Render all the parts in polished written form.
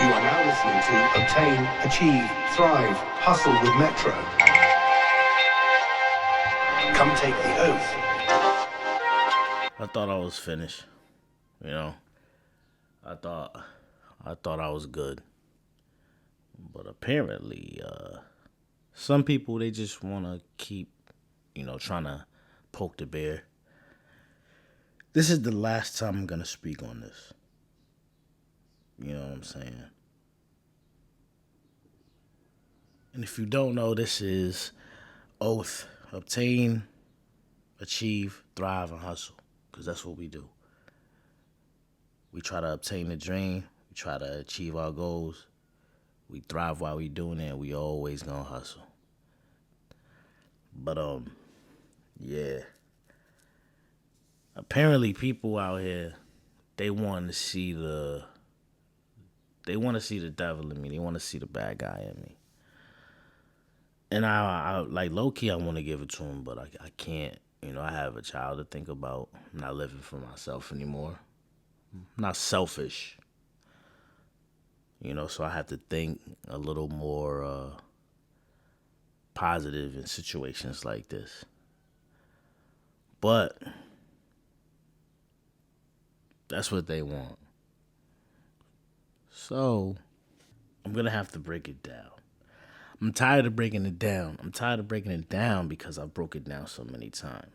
You are now listening to Obtain, Achieve, Thrive, Hustle with Metro. Come take the oath. I thought I was finished. You know, I thought I was good, but apparently, some people they just want to keep, trying to poke the bear. This is the last time I'm gonna speak on this. You know what I'm saying? And if you don't know, this is O.A.T.H. Obtain, Achieve, Thrive, and Hustle. Because that's what we do. We try to obtain the dream. We try to achieve our goals. We thrive while we doing it. We always gonna hustle. But yeah. Apparently, people out here, they want to see the devil in me. They want to see the bad guy in me. And I like low key, I want to give it to him, but I can't. I have a child to think about. I'm not living for myself anymore. I'm not selfish. So I have to think a little more positive in situations like this. But that's what they want. So I'm going to have to break it down. I'm tired of breaking it down. I'm tired of breaking it down because I broke it down so many times.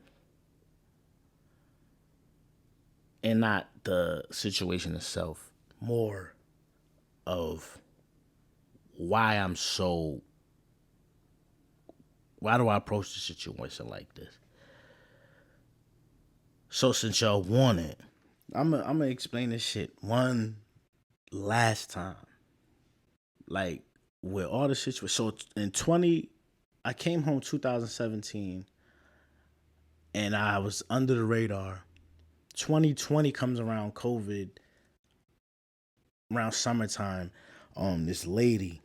And not the situation itself, more of why do I approach the situation like this? So since y'all want it, I'm gonna explain this shit one last time. Like with all the situations. So I came home 2017 and I was under the radar. 2020 comes around, COVID, around summertime. This lady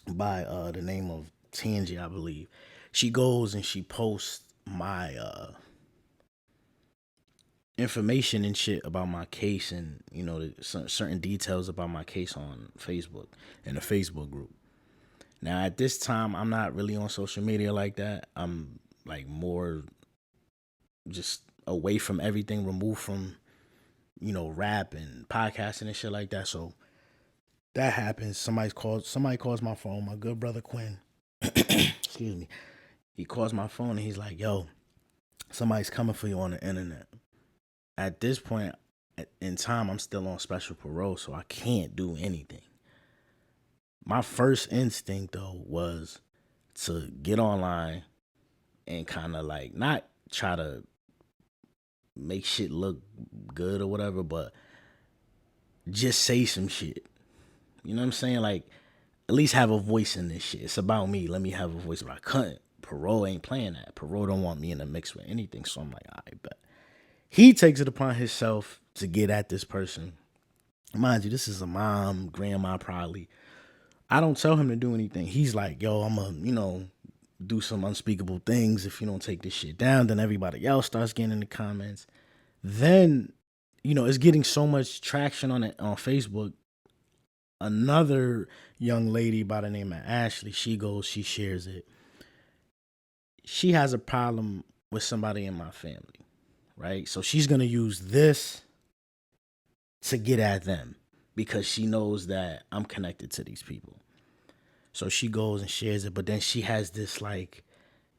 by the name of Tangi, I believe, she goes and she posts my information and shit about my case, and certain details about my case on Facebook in a Facebook group. Now at this time, I'm not really on social media like that. I'm like more just away from everything, removed from rap and podcasting and shit like that. So that happens. Somebody calls my phone. My good brother Quinn, excuse me. He calls my phone and he's like, "Yo, somebody's coming for you on the internet." At this point in time, I'm still on special parole, so I can't do anything. My first instinct though was to get online and kind of like not try to make shit look good or whatever, but just say some shit. You know what I'm saying? Like, at least have a voice in this shit. It's about me. Let me have a voice. But I couldn't. Parole ain't playing that. Parole don't want me in the mix with anything. So I'm like, all right, bet. He takes it upon himself to get at this person. Mind you, this is a mom, grandma probably. I don't tell him to do anything. He's like, yo, I'm going to, do some unspeakable things if you don't take this shit down. Then everybody else starts getting in the comments. Then, it's getting so much traction on it on Facebook. Another young lady by the name of Ashley, she shares it. She has a problem with somebody in my family, right? So she's going to use this to get at them because she knows that I'm connected to these people. So she goes and shares it, but then she has this like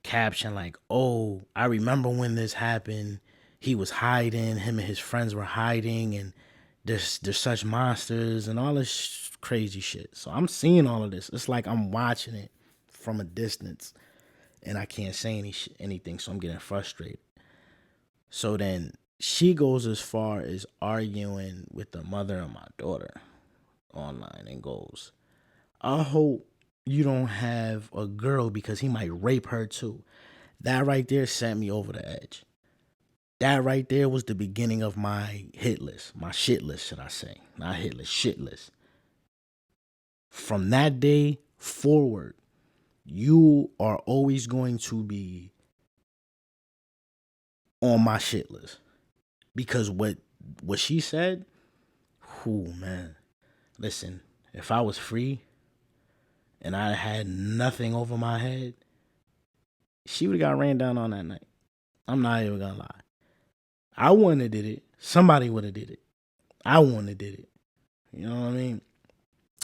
caption like, "Oh, I remember when this happened. He was hiding, him and his friends were hiding, and there's such monsters and all this crazy shit." So I'm seeing all of this. It's like I'm watching it from a distance and I can't say anything, so I'm getting frustrated. So then she goes as far as arguing with the mother of my daughter online and goes, "I hope you don't have a girl because he might rape her too." That right there sent me over the edge. That right there was the beginning of my hit list, my shit list, should I say. Not hit list, shit list. From that day forward, you are always going to be on my shit list. Because what she said, man. Listen, if I was free and I had nothing over my head, she would have got ran down on that night. I'm not even gonna lie. I wouldn't have did it. Somebody would have did it. I wouldn't have did it. You know what I mean?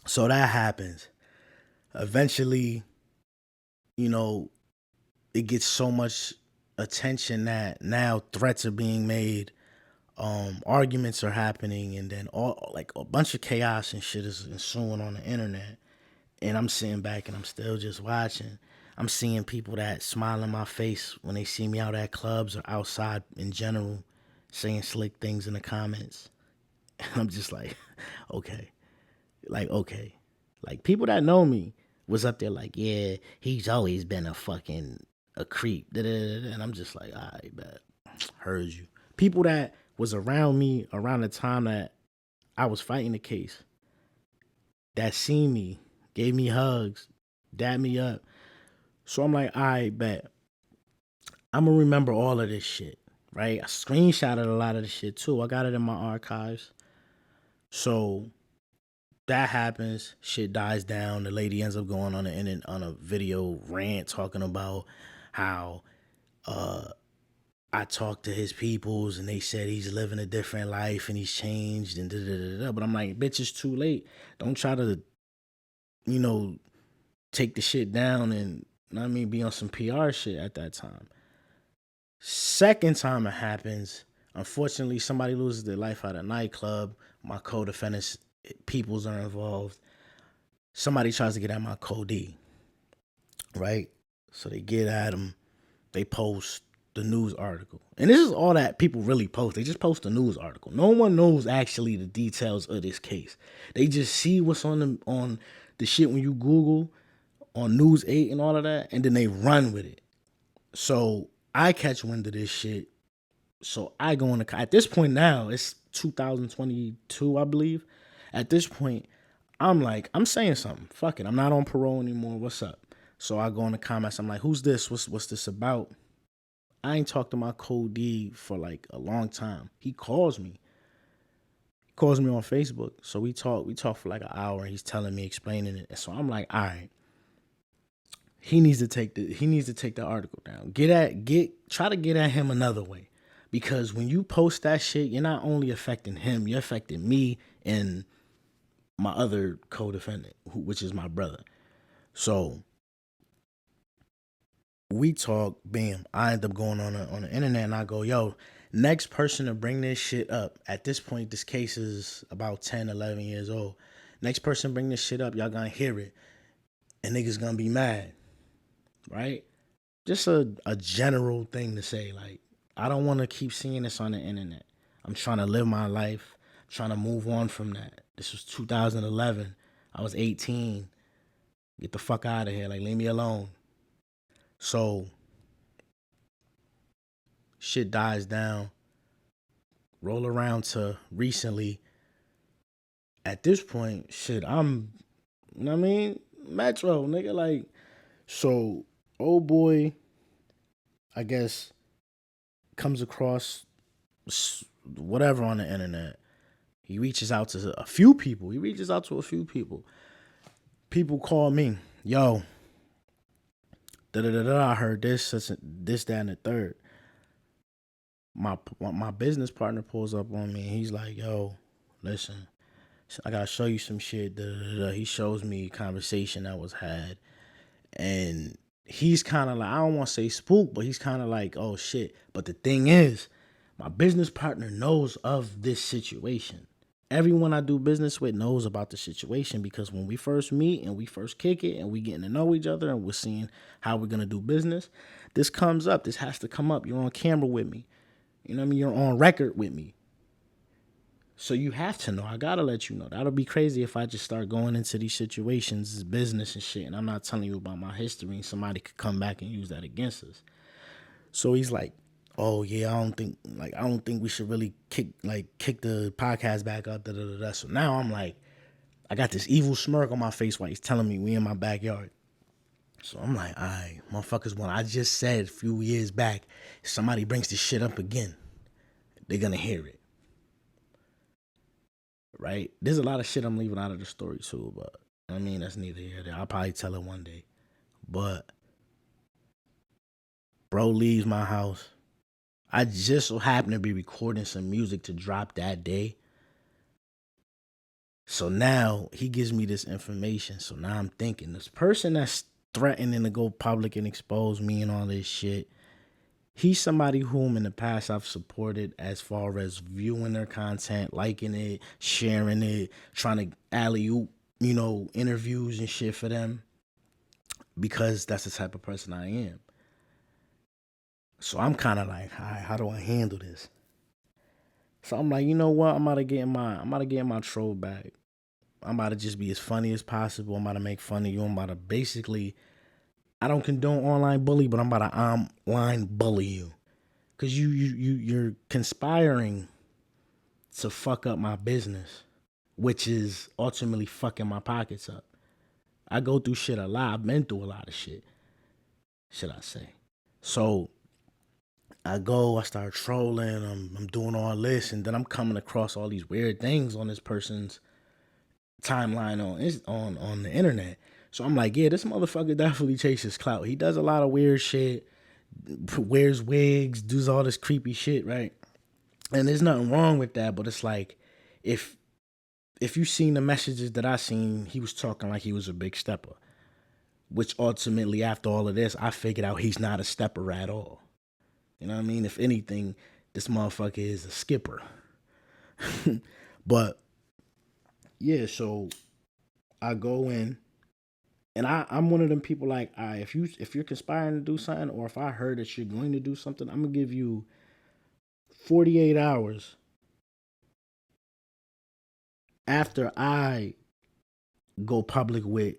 So that happens. Eventually, you know, it gets so much attention that now threats are being made, arguments are happening, and then all like a bunch of chaos and shit is ensuing on the internet. And I'm sitting back and I'm still just watching. I'm seeing people that smile in my face when they see me out at clubs or outside in general, saying slick things in the comments. And I'm just like, okay. Okay. Like people that know me was up there like, yeah, he's always been a creep. Da-da-da-da. And I'm just like, all right, bet. Heard you. People that was around me around the time that I was fighting the case, that seen me, gave me hugs, dapped me up. So I'm like, all right, bet. I'm gonna remember all of this shit, right? I screenshotted a lot of the shit too. I got it in my archives. So that happens, shit dies down. The lady ends up going on a video rant talking about how I talked to his peoples and they said he's living a different life and he's changed and da da da da. But I'm like, bitch, it's too late. Don't try to, you know, take the shit down and be on some PR shit at that time. Second time it happens, unfortunately, somebody loses their life at a nightclub. My co-defendants, peoples are involved. Somebody tries to get at my co-D, right? So they get at him. They post the news article. And this is all that people really post. They just post the news article. No one knows actually the details of this case. They just see what's on the shit when you Google on News 8 and all of that, and then they run with it. So I catch wind of this shit. So I go in at this point now, it's 2022, I believe. At this point, I'm like, I'm saying something. Fuck it. I'm not on parole anymore. What's up? So I go in the comments. I'm like, who's this? What's this about? I ain't talked to my co-D for like a long time. He calls me. He calls me on Facebook. So we talk for like an hour and he's telling me, explaining it. And so I'm like, all right. He needs to take the article down. Try to get at him another way. Because when you post that shit, you're not only affecting him, you're affecting me and my other co-defendant, which is my brother. So we talk, bam. I end up going on the internet and I go, yo, next person to bring this shit up. At this point, this case is about 10, 11 years old. Next person bring this shit up, y'all gonna hear it. And niggas gonna be mad. Right? Just a general thing to say. Like, I don't want to keep seeing this on the internet. I'm trying to live my life. I'm trying to move on from that. This was 2011. I was 18. Get the fuck out of here. Like, leave me alone. So, shit dies down. Roll around to recently. At this point, shit, I'm, you know what I mean? Metro, nigga. Like, so, old boy, I guess, comes across whatever on the internet. He reaches out to a few people. People call me, yo, I heard this, that, and the third. My business partner pulls up on me and he's like, yo, listen, I gotta show you some shit. He shows me a conversation that was had. And he's kind of like, I don't want to say spook, but he's kind of like, oh shit. But the thing is, my business partner knows of this situation. Everyone I do business with knows about the situation because when we first meet and we first kick it and we getting to know each other and we're seeing how we're going to do business, this comes up. This has to come up. You're on camera with me. You know what I mean? You're on record with me. So you have to know. I got to let you know. That'll be crazy if I just start going into these situations as business and shit and I'm not telling you about my history and somebody could come back and use that against us. So he's like, oh yeah, I don't think we should really kick the podcast back up. So now I'm like, I got this evil smirk on my face while he's telling me we in my backyard. So I'm like, all right, motherfuckers, when I just said a few years back, if somebody brings this shit up again, they're gonna hear it. right? There's a lot of shit I'm leaving out of the story too, but I mean that's neither here nor there. I'll probably tell it one day. But bro leaves my house. I just so happen to be recording some music to drop that day. So now he gives me this information. So now I'm thinking this person that's threatening to go public and expose me and all this shit, he's somebody whom in the past I've supported as far as viewing their content, liking it, sharing it, trying to alley-oop, interviews and shit for them because that's the type of person I am. So I'm kind of like, all right, how do I handle this? So I'm like, you know what? I'm about to get in my troll bag. I'm about to just be as funny as possible. I'm about to make fun of you. I'm about to basically, I don't condone online bully, but I'm about to online bully you. Cause you're conspiring to fuck up my business, which is ultimately fucking my pockets up. I go through shit a lot. I've been through a lot of shit, should I say. So I start trolling, I'm doing all this, and then I'm coming across all these weird things on this person's timeline on the internet. So I'm like, yeah, this motherfucker definitely chases clout. He does a lot of weird shit, wears wigs, does all this creepy shit, right? And there's nothing wrong with that, but it's like if you seen the messages that I seen, he was talking like he was a big stepper. Which ultimately, after all of this, I figured out he's not a stepper at all. You know what I mean? If anything, this motherfucker is a skipper. But yeah, so I go in and I'm one of them people like, all right, if you're conspiring to do something, or if I heard that you're going to do something, I'm gonna give you 48 hours after I go public with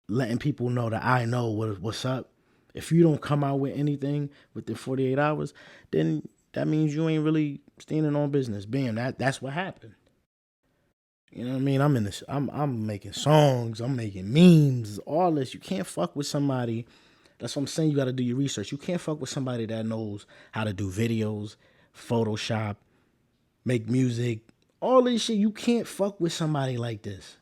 letting people know that I know what's up. If you don't come out with anything within 48 hours, then that means you ain't really standing on business. Bam, that's what happened. You know what I mean? I'm in this. I'm making songs. I'm making memes. All this. You can't fuck with somebody. That's what I'm saying. You got to do your research. You can't fuck with somebody that knows how to do videos, Photoshop, make music, all this shit. You can't fuck with somebody like this.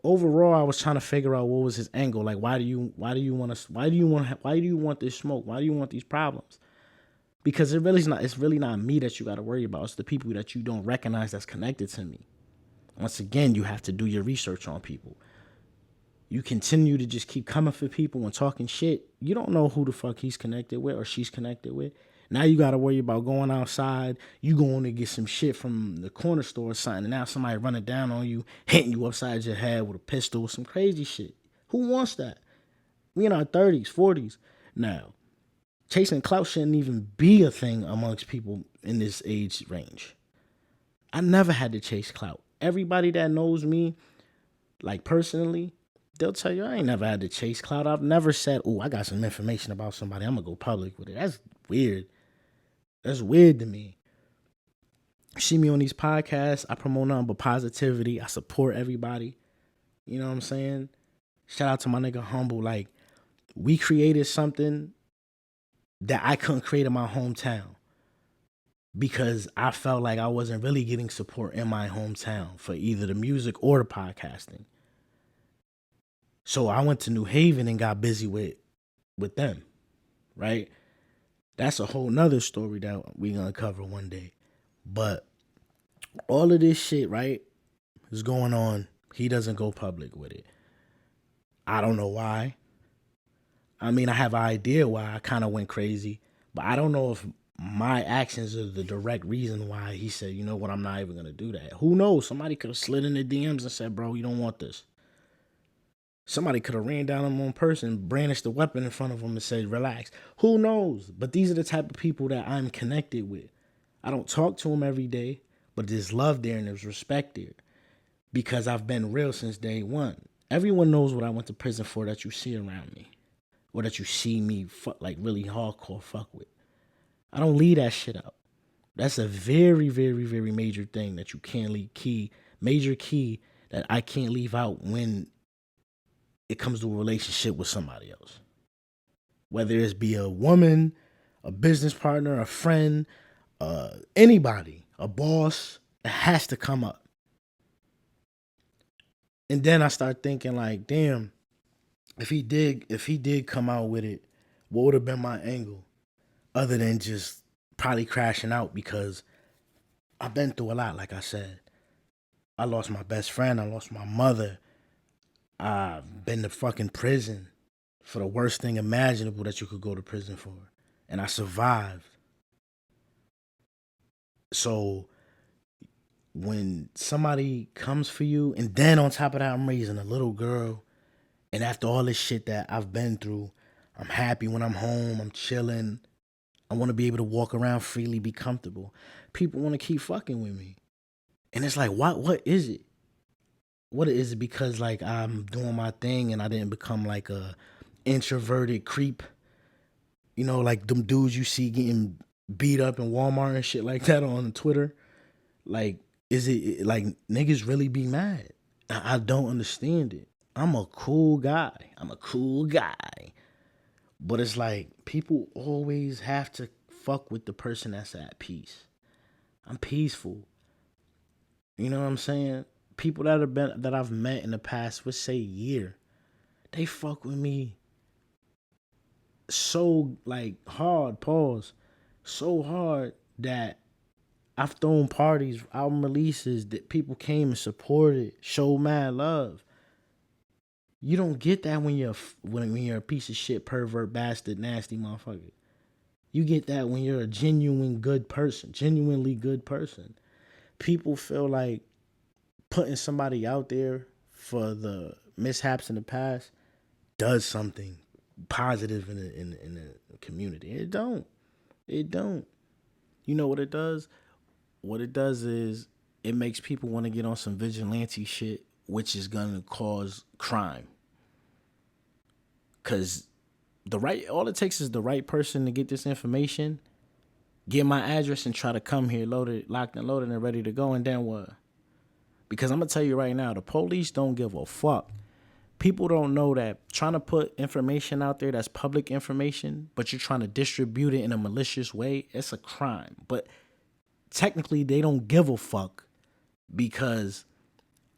Overall, I was trying to figure out what was his angle. Like, why do you want this smoke? Why do you want these problems? Because it's really not me that you got to worry about. It's the people that you don't recognize that's connected to me. Once again, you have to do your research on people. You continue to just keep coming for people and talking shit. You don't know who the fuck he's connected with or she's connected with. Now you got to worry about going outside. You going to get some shit from the corner store or something. And now somebody running down on you, hitting you upside your head with a pistol or some crazy shit. Who wants that? We in our 30s, 40s now. Chasing clout shouldn't even be a thing amongst people in this age range. I never had to chase clout. Everybody that knows me, like personally, they'll tell you I ain't never had to chase clout. I've never said, oh, I got some information about somebody, I'm going to go public with it. That's weird. That's weird to me. See me on these podcasts, I promote nothing but positivity. I support everybody. You know what I'm saying? Shout out to my nigga Humble. Like, we created something that I couldn't create in my hometown because I felt like I wasn't really getting support in my hometown for either the music or the podcasting. So I went to New Haven and got busy with them, right? That's a whole nother story that we gonna cover one day. But all of this shit, right, is going on. He doesn't go public with it. I don't know why. I mean, I have an idea why I kind of went crazy, but I don't know if my actions are the direct reason why he said, you know what, I'm not even going to do that. Who knows? Somebody could have slid in the DMs and said, bro, you don't want this. Somebody could have ran down him on person, brandished the weapon in front of him and said, relax. Who knows? But these are the type of people that I'm connected with. I don't talk to them every day, but there's love there and there's respect there because I've been real since day one. Everyone knows what I went to prison for that you see around me. Or that you see me like really hardcore fuck with. I don't leave that shit out. That's a very, very, very major thing that you can't leave major key that I can't leave out when it comes to a relationship with somebody else. Whether it's be a woman, a business partner, a friend, anybody, a boss, it has to come up. And then I start thinking like, damn, if he did come out with it, what would have been my angle? Other than just probably crashing out because I've been through a lot, like I said. I lost my best friend, I lost my mother. I've been to fucking prison for the worst thing imaginable that you could go to prison for. And I survived. So when somebody comes for you, and then on top of that, I'm raising a little girl, and after all this shit that I've been through, I'm happy when I'm home, I'm chilling. I want to be able to walk around freely, be comfortable. People want to keep fucking with me. And it's like, what is it? What is it? Because like I'm doing my thing and I didn't become like a introverted creep. You know, like them dudes you see getting beat up in Walmart and shit like that on Twitter. Like, is it like niggas really be mad? I don't understand it. I'm a cool guy. But it's like people always have to fuck with the person that's at peace. I'm peaceful. You know what I'm saying? People that I've met in the past, let's say year, they fuck with me so like hard, pause, so hard that I've thrown parties, album releases that people came and supported, showed mad love. You don't get that when you're a piece of shit, pervert, bastard, nasty motherfucker. You get that when you're a genuinely good person. People feel like putting somebody out there for the mishaps in the past does something positive in the community. It don't. It don't. You know what it does? What it does is it makes people want to get on some vigilante shit, which is gonna cause crime. Cause all it takes is the right person to get this information, get my address, and try to come here loaded, locked and loaded, and ready to go. And then what? Because I'm gonna tell you right now, the police don't give a fuck. People don't know that trying to put information out there that's public information, but you're trying to distribute it in a malicious way, it's a crime. But technically, they don't give a fuck because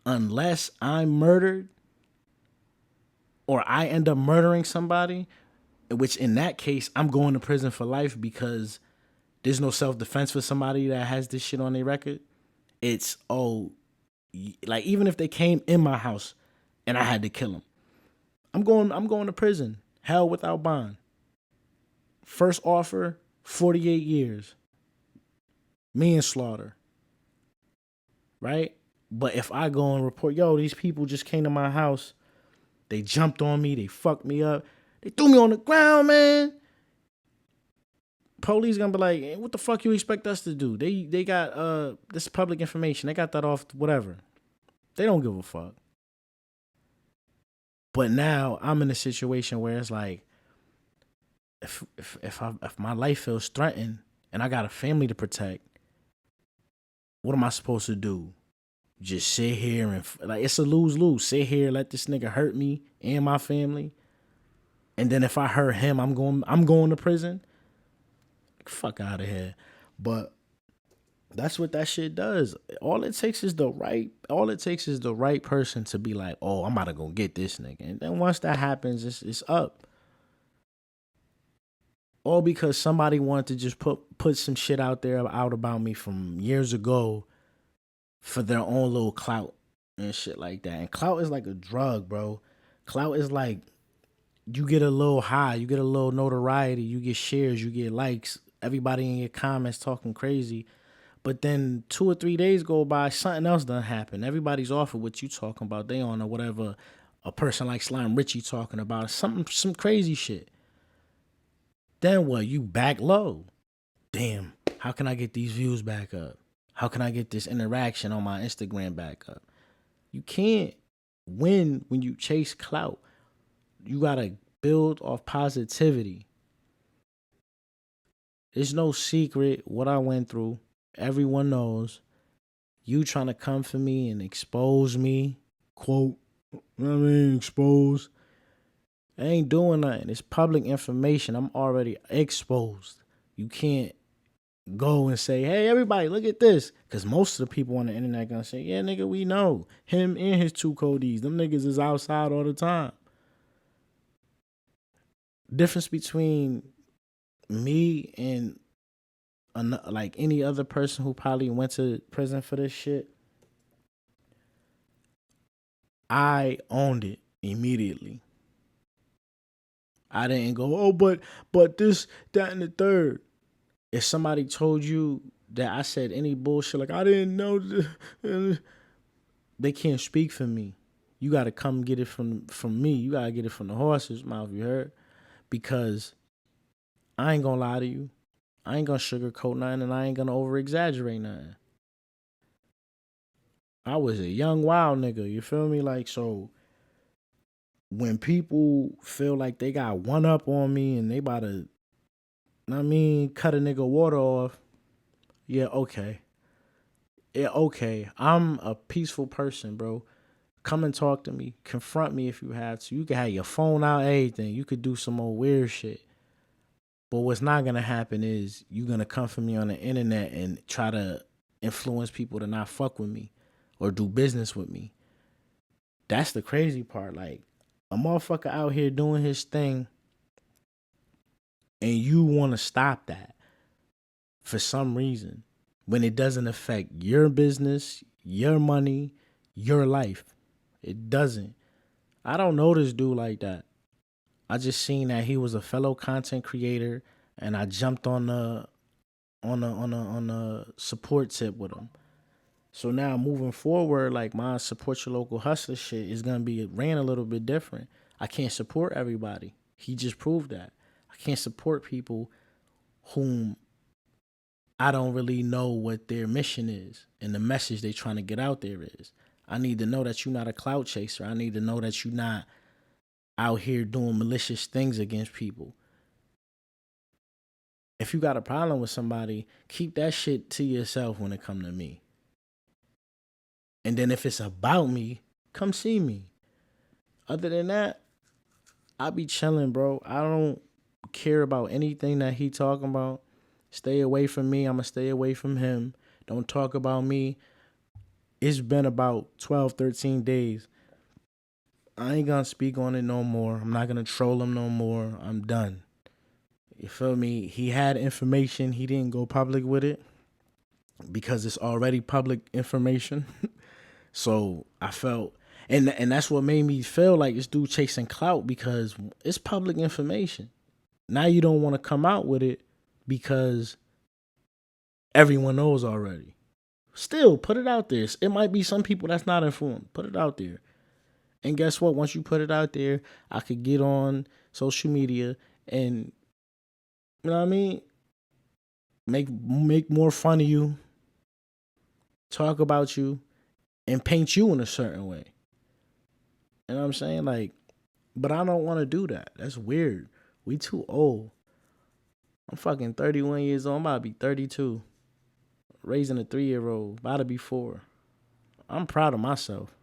unless I'm murdered or I end up murdering somebody, which in that case, I'm going to prison for life because there's no self-defense for somebody that has this shit on their record. It's, like even if they came in my house and I had to kill them, I'm going to prison. Hell without bond. First offer, 48 years. Manslaughter. Right? But if I go and report, yo, these people just came to my house, they jumped on me, they fucked me up, they threw me on the ground, man. Police gonna be like, hey, what the fuck you expect us to do? They got this public information. They got that off whatever. They don't give a fuck. But now I'm in a situation where it's like, if my life feels threatened and I got a family to protect, what am I supposed to do? Just sit here and like it's a lose-lose. Sit here, let this nigga hurt me and my family, and then if I hurt him, I'm going to prison. Fuck out of here. But that's what that shit does. All it takes is the right person to be like, oh, I'm about to go get this nigga. And then once that happens, it's up. All because somebody wanted to just put some shit out about me from years ago for their own little clout and shit like that. And clout is like a drug, bro. Clout is like you get a little high, you get a little notoriety, you get shares, you get likes, everybody in your comments talking crazy. But then 2 or 3 days go by, something else done happen. Everybody's off of what you talking about. They on or whatever a person like Slime Richie talking about. Some crazy shit. Then what? You back low. Damn, how can I get these views back up? How can I get this interaction on my Instagram back up? You can't win when you chase clout. You gotta build off positivity. It's no secret what I went through. Everyone knows. You trying to come for me and expose me, quote, expose. I ain't doing nothing. It's public information. I'm already exposed. You can't go and say, hey, everybody, look at this. Because most of the people on the internet gonna say, yeah, nigga, we know. Him and his two Codys. Them niggas is outside all the time. Difference between me and like any other person who probably went to prison for this shit, I owned it immediately. I didn't go, oh, but this, that, and the third. If somebody told you that I said any bullshit, like I didn't know, they can't speak for me. You got to come get it from me. You got to get it from the horse's mouth, you heard? Because I ain't going to lie to you. I ain't going to sugarcoat nothing, and I ain't going to over-exaggerate nothing. I was a young, wild nigga, you feel me? Like, so when people feel like they got one up on me and they about to, cut a nigga water off, yeah, okay. Yeah, okay. I'm a peaceful person, bro. Come and talk to me. Confront me if you have to. You can have your phone out, everything. You could do some more weird shit. But what's not gonna happen is you gonna come for me on the internet and try to influence people to not fuck with me or do business with me. That's the crazy part. Like a motherfucker out here doing his thing and you wanna stop that for some reason when it doesn't affect your business, your money, your life. It doesn't. I don't know this dude like that. I just seen that he was a fellow content creator, and I jumped on the support tip with him. So now moving forward, like my support your local hustler shit is gonna be ran a little bit different. I can't support everybody. He just proved that. I can't support people whom I don't really know what their mission is and the message they trying to get out there is. I need to know that you're not a clout chaser. I need to know that you're not out here doing malicious things against people. If you got a problem with somebody, keep that shit to yourself when it come to me. And then if it's about me, come see me. Other than that, I be chilling, bro. I don't care about anything that he talking about. Stay away from me. I'ma stay away from him. Don't talk about me. It's been about 12, 13 days. I ain't gonna speak on it no more. I'm not gonna troll him no more. I'm done. You feel me? He had information. He didn't go public with it because it's already public information. So I felt, and that's what made me feel like this dude chasing clout because it's public information. Now you don't want to come out with it because everyone knows already. Still, put it out there. It might be some people that's not informed. Put it out there. And guess what? Once you put it out there, I could get on social media and, you know what I mean? Make more fun of you, talk about you, and paint you in a certain way. You know what I'm saying? Like, but I don't want to do that. That's weird. We too old. I'm fucking 31 years old. I'm about to be 32. Raising a 3-year-old. About to be 4. I'm proud of myself.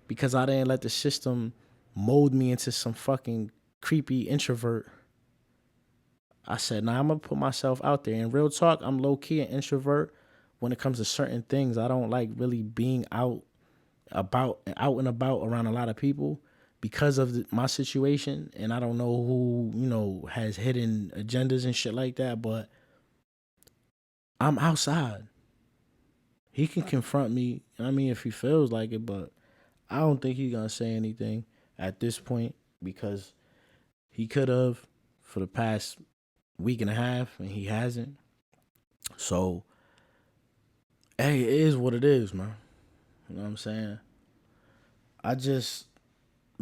Because I didn't let the system mold me into some fucking creepy introvert. I said, nah, I'm going to put myself out there. In real talk, I'm low-key an introvert when it comes to certain things. I don't like really being out and about around a lot of people because of my situation. And I don't know who, has hidden agendas and shit like that, but I'm outside. He can confront me, if he feels like it, but I don't think he's going to say anything at this point because he could have for the past week and a half and he hasn't. So, hey, it is what it is, man. You know what I'm saying? I just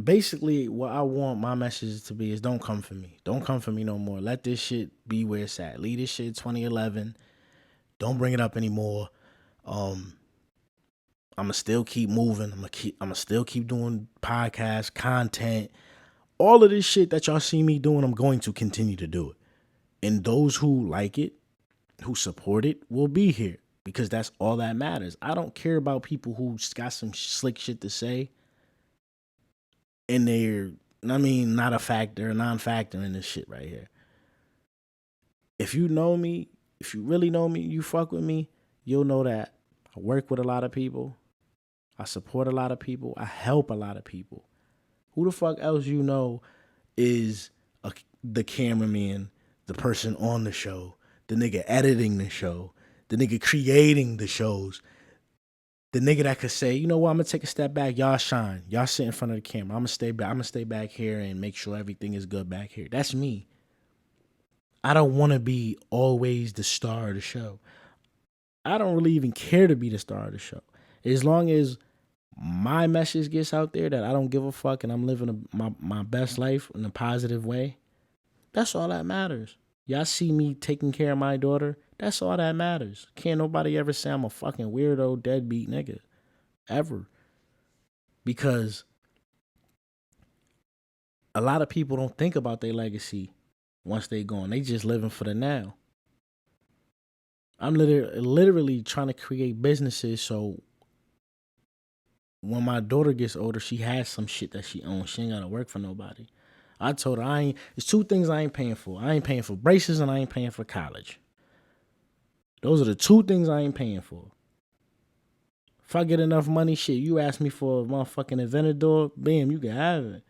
basically what I want my message to be is don't come for me. Don't come for me no more. Let this shit be where it's at. Leave this shit 2011. Don't bring it up anymore. I'ma still keep moving. I'ma still keep doing podcast content. All of this shit that y'all see me doing, I'm going to continue to do it. And those who like it, who support it, will be here because that's all that matters. I don't care about people who got some slick shit to say and they're, not a factor, a non-factor in this shit right here. If you know me, if you really know me, you fuck with me, you'll know that I work with a lot of people. I support a lot of people. I help a lot of people. Who the fuck else you know is the cameraman, the person on the show, the nigga editing the show, the nigga creating the shows, the nigga that could say, you know what, I'm gonna take a step back, y'all shine, y'all sit in front of the camera, I'm gonna stay back here and make sure everything is good back here. That's me. I don't want to be always the star of the show. I don't really even care to be the star of the show. As long as my message gets out there that I don't give a fuck and I'm living my best life in a positive way, that's all that matters. Y'all see me taking care of my daughter, that's all that matters. Can't nobody ever say I'm a fucking weirdo, deadbeat nigga. Ever. Because a lot of people don't think about their legacy once they gone. They just living for the now. I'm literally trying to create businesses so when my daughter gets older, she has some shit that she owns. She ain't gotta work for nobody. I told her there's two things I ain't paying for. I ain't paying for braces and I ain't paying for college. Those are the two things I ain't paying for. If I get enough money, shit, you ask me for a motherfucking Aventador, bam, you can have it.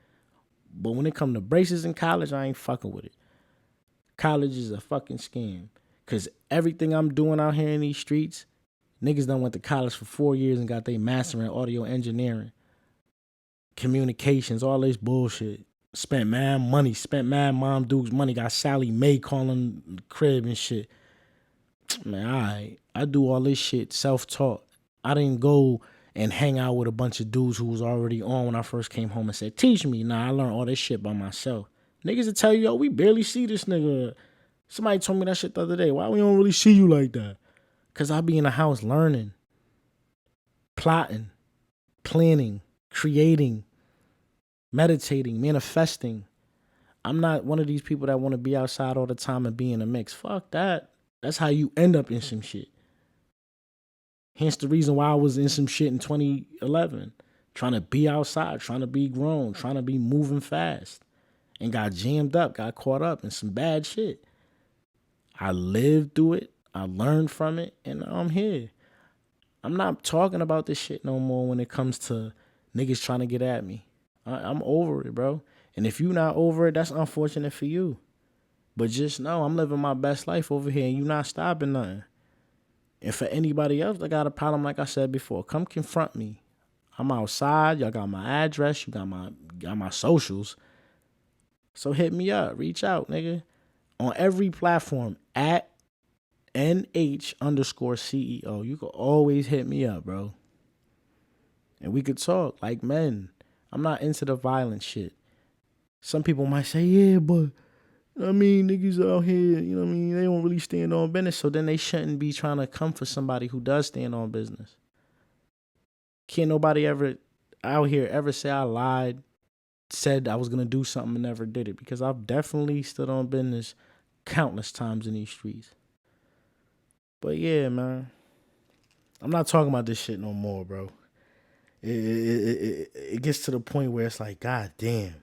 But when it come to braces in college, I ain't fucking with it. College is a fucking scam. Cause everything I'm doing out here in these streets, niggas done went to college for 4 years and got their master in audio engineering, communications, all this bullshit. Spent mad money, spent mad Mom Duke's money, got Sally Mae calling the crib and shit. Man, I do all this shit self-taught. I didn't go and hang out with a bunch of dudes who was already on when I first came home and said, teach me. Nah, I learned all this shit by myself. Niggas will tell you, yo, we barely see this nigga. Somebody told me that shit the other day. Why we don't really see you like that? Because I be in the house learning, plotting, planning, creating, meditating, manifesting. I'm not one of these people that want to be outside all the time and be in a mix. Fuck that. That's how you end up in some shit. Hence the reason why I was in some shit in 2011. Trying to be outside, trying to be grown, trying to be moving fast. And got jammed up, got caught up in some bad shit. I lived through it. I learned from it. And now I'm here. I'm not talking about this shit no more when it comes to niggas trying to get at me. I'm over it, bro. And if you not over it, that's unfortunate for you. But just know I'm living my best life over here and you not stopping nothing. And for anybody else that got a problem, like I said before, come confront me. I'm outside. Y'all got my address. You got my socials. So hit me up. Reach out, nigga. On every platform, at NH_CEO. You can always hit me up, bro. And we could talk like men. I'm not into the violent shit. Some people might say, yeah, but I mean, niggas out here, you know what I mean? They don't really stand on business. So then they shouldn't be trying to come for somebody who does stand on business. Can't nobody ever out here ever say I lied, said I was going to do something and never did it. Because I've definitely stood on business countless times in these streets. But yeah, man. I'm not talking about this shit no more, bro. It gets to the point where it's like, God damn.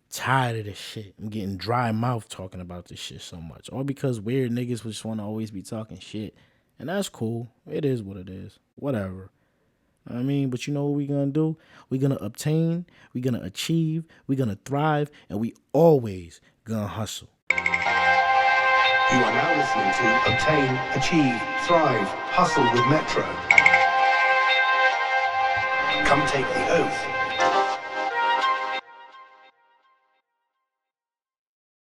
Tired of this shit. I'm getting dry mouth talking about this shit so much. All because weird niggas just want to always be talking shit. And that's cool. It is what it is. Whatever. I mean, but you know what we gonna do? We gonna obtain, we gonna achieve, we gonna thrive, and we always gonna hustle. You are now listening to Obtain, Achieve, Thrive, Hustle with Metro. Come take the oath